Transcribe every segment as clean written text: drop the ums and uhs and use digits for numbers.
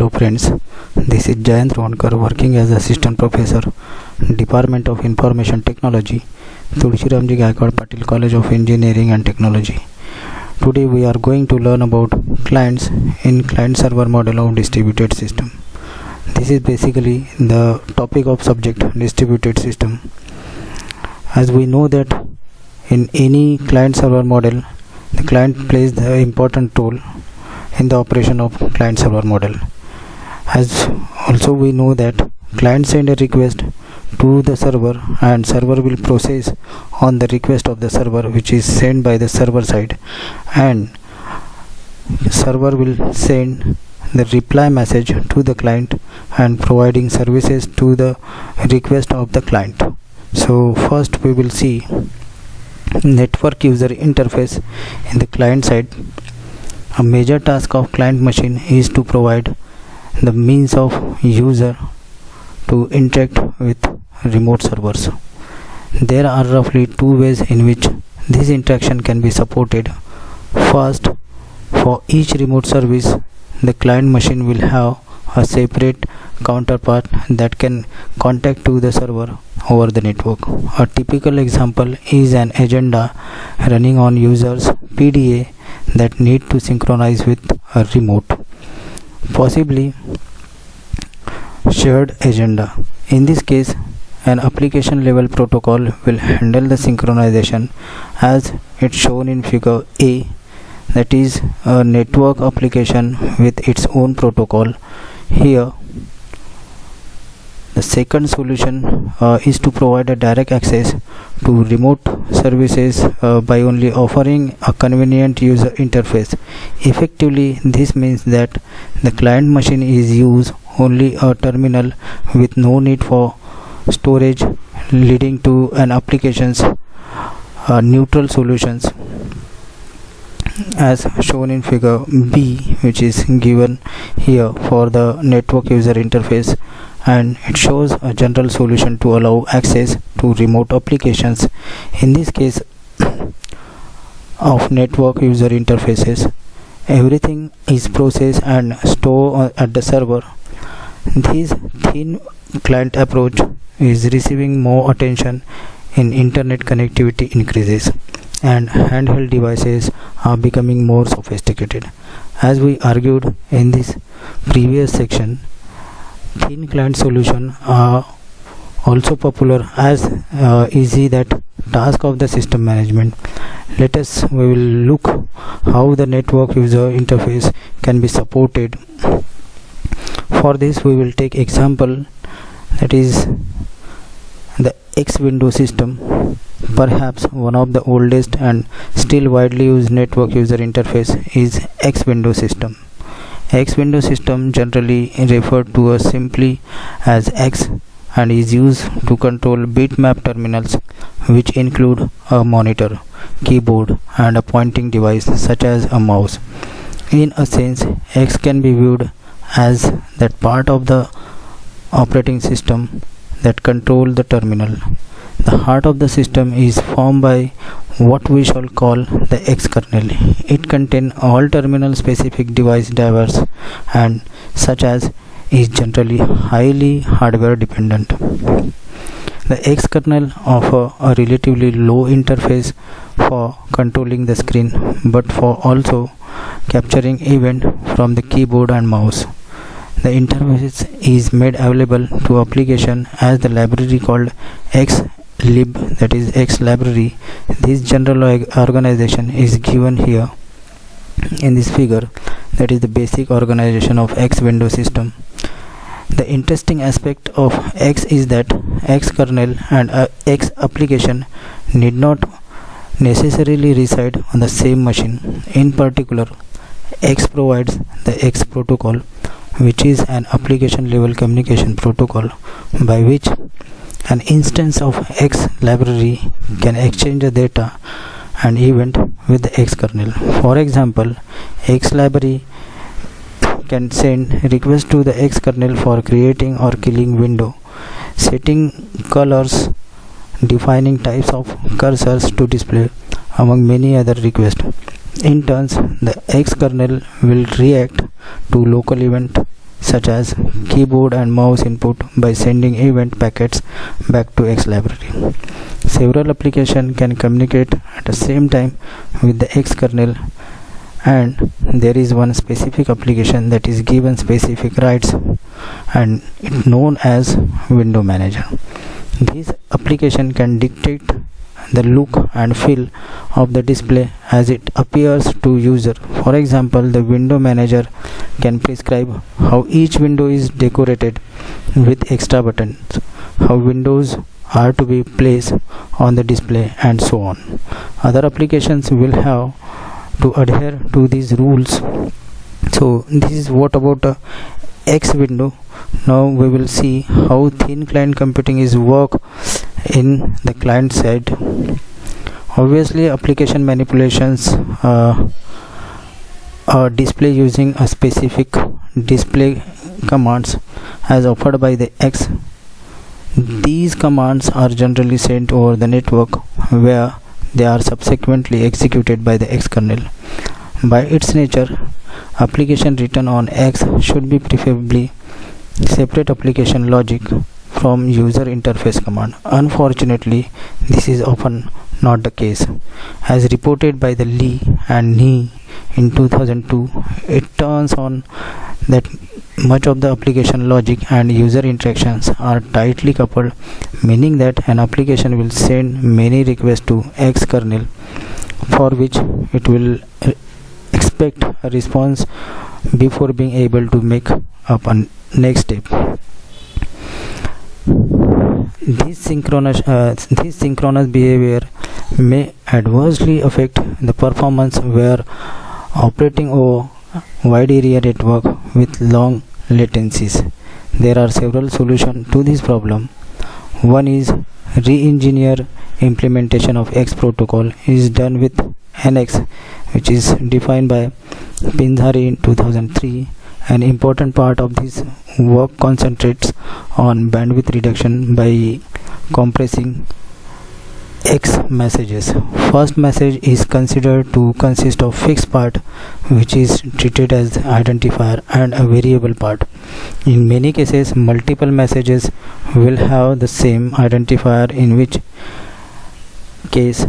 Hello friends, this is Jayant Ronkar working as Assistant Professor, Department of Information Technology, Tulsiramji Gaikwad Patil College of Engineering and Technology. Today we are going to learn about clients in client-server model of distributed system. This is basically the topic of subject distributed system. As we know that in any client-server model, the client plays the important role in the operation of client-server model. As also we know that client send a request to the server and server will process on the request of the server which is sent by the server side, and server will send the reply message to the client and providing services to the request of the client. So first we will see network user interface in the client side. A major task of client machine is to provide the means of user to interact with remote servers. There are roughly two ways in which this interaction can be supported. First, for each remote service, the client machine will have a separate counterpart that can contact to the server over the network. A typical example is an agenda running on users PDA that need to synchronize with a remote, possibly shared agenda. In this case, an application level protocol will handle the synchronization as it's shown in figure A, that is a network application with its own protocol. Here the second solution is to provide a direct access to remote services by only offering a convenient user interface. Effectively, this means that the client machine is use only a terminal with no need for storage, leading to an application's neutral solutions as shown in figure B, which is given here for the network user interface, and it shows a general solution to allow access to remote applications. In this case of network user interfaces, everything is processed and stored at the server. This thin client approach is receiving more attention in internet connectivity increases and handheld devices are becoming more sophisticated. As we argued in this previous section, thin client solutions are also popular as easy that task of the system management. We will look how the network user interface can be supported. For this we will take example, that is the X window system. Perhaps one of the oldest and still widely used network user interface is X window system. X window system generally referred to as simply as X and is used to control bitmap terminals which include a monitor, keyboard and a pointing device such as a mouse. In a sense, X can be viewed as that part of the operating system that control the terminal. The heart of the system is formed by what we shall call the X kernel. It contains all terminal specific device drivers and such as is generally highly hardware dependent. The X kernel offers a relatively low interface for controlling the screen, but for also capturing event from the keyboard and mouse. The interface is made available to application as the library called xlib, that is X library. This general organization is given here in this figure, that is the basic organization of X window system. The interesting aspect of X is that X kernel and X application need not necessarily reside on the same machine. In particular, X provides the X protocol, which is an application level communication protocol by which an instance of X library can exchange the data and event with the X kernel. For example, X library can send requests to the X kernel for creating or killing window, setting colors, defining types of cursors to display, among many other requests. In turn, the X kernel will react to local event such as keyboard and mouse input by sending event packets back to X library. Several applications can communicate at the same time with the X kernel, and there is one specific application that is given specific rights and it's known as window manager. This application can dictate the look and feel of the display as it appears to user. For example, the window manager can prescribe how each window is decorated with extra buttons, how windows are to be placed on the display, and so on. Other applications will have to adhere to these rules. So this is what about X window. Now we will see how thin client computing is work in the client side. Obviously, application manipulations are display using a specific display commands as offered by the X. These commands are generally sent over the network, where they are subsequently executed by the X kernel. By its nature, application written on X should be preferably separate application logic from user interface command. Unfortunately, this is often not the case. As reported by the Lee and Nee in 2002, it turns on that much of the application logic and user interactions are tightly coupled, meaning that an application will send many requests to X kernel, for which it will expect a response before being able to make up a next step. This synchronous behavior may adversely affect the performance where operating over wide area network with long latencies. There are several solutions to this problem. One is re-engineer implementation of X protocol is done with NX, which is defined by Pinzari in 2003. An important part of this work concentrates on bandwidth reduction by compressing X messages. First message is considered to consist of fixed part, which is treated as identifier, and a variable part. In many cases, multiple messages will have the same identifier, in which case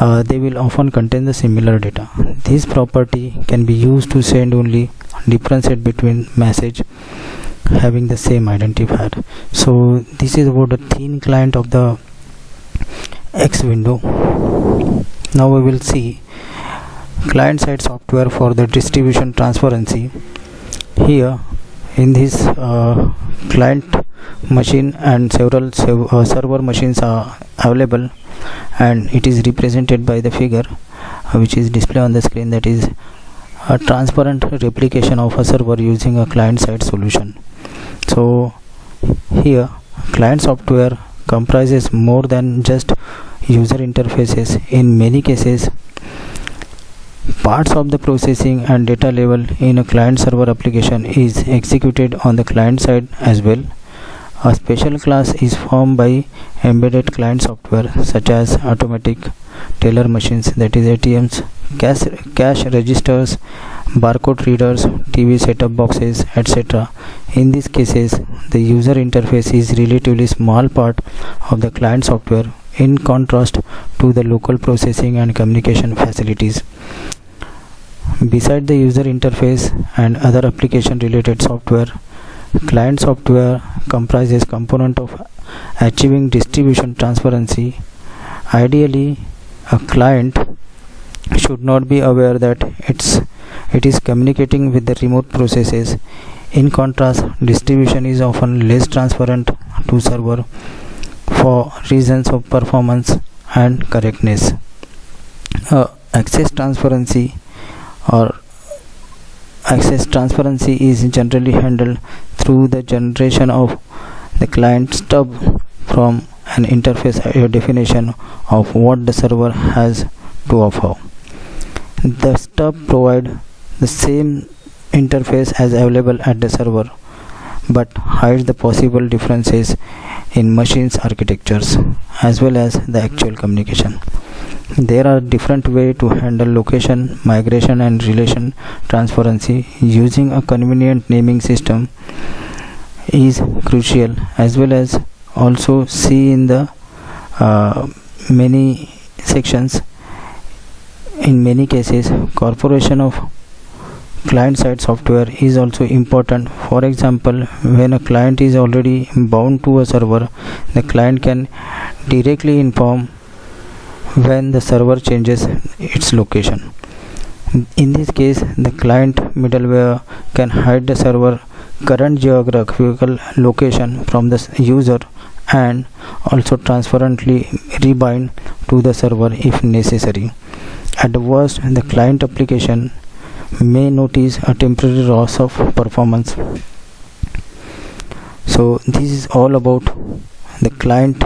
they will often contain the similar data. This property can be used to send only differentiate between message having the same identifier. So this is about the thin client of the X window. Now we will see client side software for the distribution transparency. Here in this client machine and several server machines are available, and it is represented by the figure which is displayed on the screen, that is a transparent replication of a server using a client side solution. So here client software comprises more than just user interfaces. In many cases, parts of the processing and data level in a client server application is executed on the client side as well. A special class is formed by embedded client software such as automatic teller machines, that is ATMs, cash registers, barcode readers, TV setup boxes, etc. In these cases, the user interface is relatively small part of the client software in contrast to the local processing and communication facilities. Beside the user interface and other application related software, client software comprises component of achieving distribution transparency. Ideally, a client should not be aware that it is communicating with the remote processes. In contrast, distribution is often less transparent to server for reasons of performance and correctness. Access transparency is generally handled through the generation of the client stub from an interface definition of what the server has to offer. The stub provides the same interface as available at the server, but hides the possible differences in machines architectures as well as the actual communication. There are different ways to handle location, migration and relation transparency using a convenient naming system. is crucial, as well as also see in the many sections. In many cases, corporation of client-side software is also important. For example, when a client is already bound to a server, the client can directly inform when the server changes its location. In this case, the client middleware can hide the server current geographical location from the user and also transparently rebind to the server if necessary. At the worst, the client application may notice a temporary loss of performance. So this is all about the client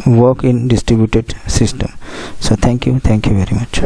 work in distributed system. So thank you very much.